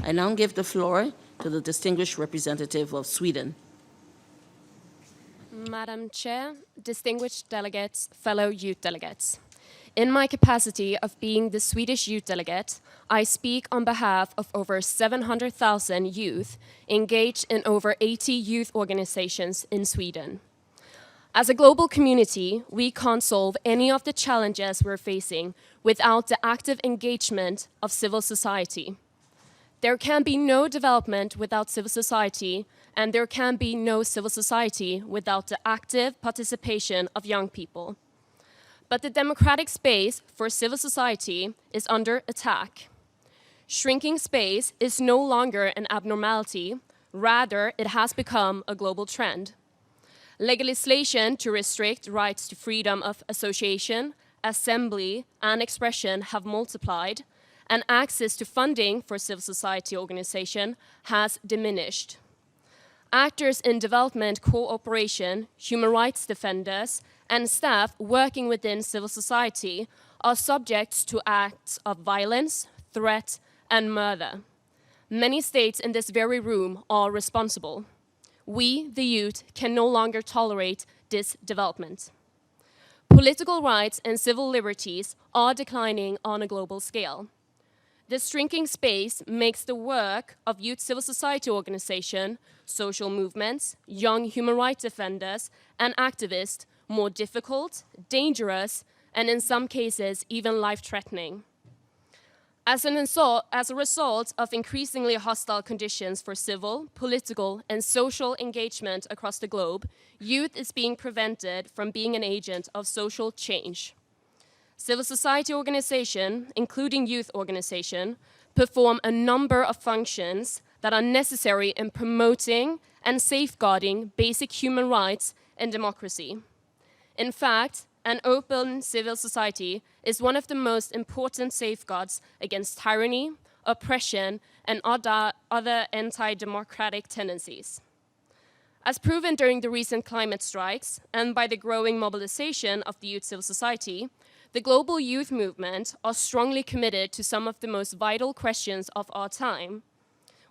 I now give the floor to the distinguished representative of Sweden. Madam Chair, distinguished delegates, fellow youth delegates. In my capacity of being the Swedish youth delegate, I speak on behalf of over 700,000 youth engaged in over 80 youth organizations in Sweden. As a global community, we can't solve any of the challenges we're facing without the active engagement of civil society. There can be no development without civil society, and there can be no civil society without the active participation of young people. But the democratic space for civil society is under attack. Shrinking space is no longer an abnormality, rather it has become a global trend. Legislation to restrict rights to freedom of association, assembly, and expression have multiplied, and access to funding for civil society organization has diminished. Actors in development cooperation, human rights defenders, and staff working within civil society are subject to acts of violence, threat, and murder. Many states in this very room are responsible. We, the youth, can no longer tolerate this development. Political rights and civil liberties are declining on a global scale. This shrinking space makes the work of youth civil society organization, social movements, young human rights defenders, and activists more difficult, dangerous, and in some cases, even life-threatening. As a result of increasingly hostile conditions for civil, political, and social engagement across the globe, youth is being prevented from being an agent of social change. Civil society organizations, including youth organizations, perform a number of functions that are necessary in promoting and safeguarding basic human rights and democracy. In fact, an open civil society is one of the most important safeguards against tyranny, oppression, and other anti-democratic tendencies. As proven during the recent climate strikes and by the growing mobilization of the youth civil society, the global youth movement are strongly committed to some of the most vital questions of our time.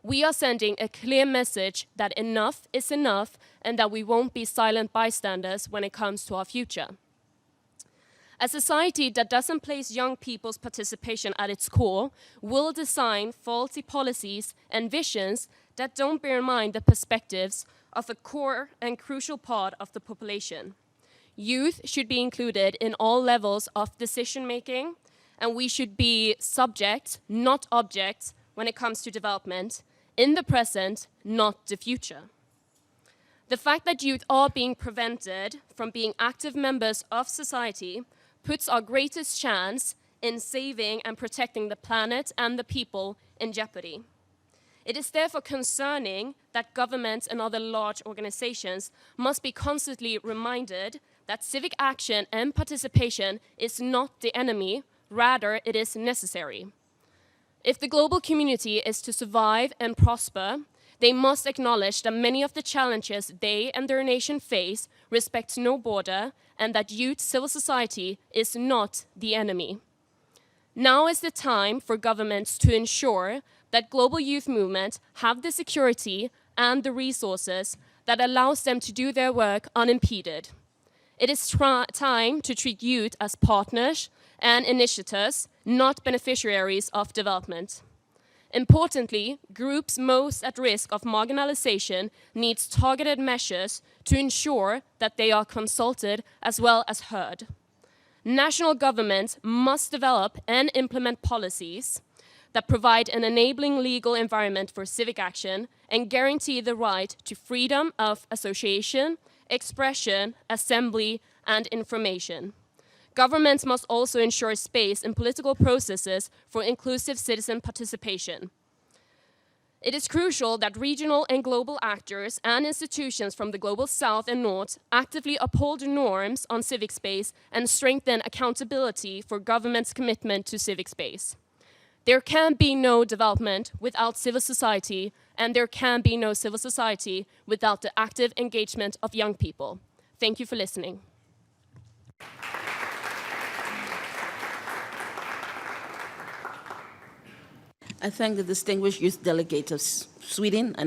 We are sending a clear message that enough is enough and that we won't be silent bystanders when it comes to our future. A society that doesn't place young people's participation at its core will design faulty policies and visions that don't bear in mind the perspectives of a core and crucial part of the population. Youth should be included in all levels of decision-making, and we should be subjects, not objects, when it comes to development, in the present, not the future. The fact that youth are being prevented from being active members of society puts our greatest chance in saving and protecting the planet and the people in jeopardy. It is therefore concerning that governments and other large organizations must be constantly reminded that civic action and participation is not the enemy, rather it is necessary. If the global community is to survive and prosper, they must acknowledge that many of the challenges they and their nation face respect no border, and that youth civil society is not the enemy. Now is the time for governments to ensure that global youth movements have the security and the resources that allows them to do their work unimpeded. It is time to treat youth as partners and initiators, not beneficiaries of development. Importantly, groups most at risk of marginalization need targeted measures to ensure that they are consulted as well as heard. National governments must develop and implement policies that provide an enabling legal environment for civic action and guarantee the right to freedom of association, expression, assembly, and information. Governments must also ensure space in political processes for inclusive citizen participation. It is crucial that regional and global actors and institutions from the global south and north actively uphold norms on civic space and strengthen accountability for government's commitment to civic space. There can be no development without civil society, and there can be no civil society without the active engagement of young people. Thank you for listening. I thank the distinguished youth delegate of Sweden, and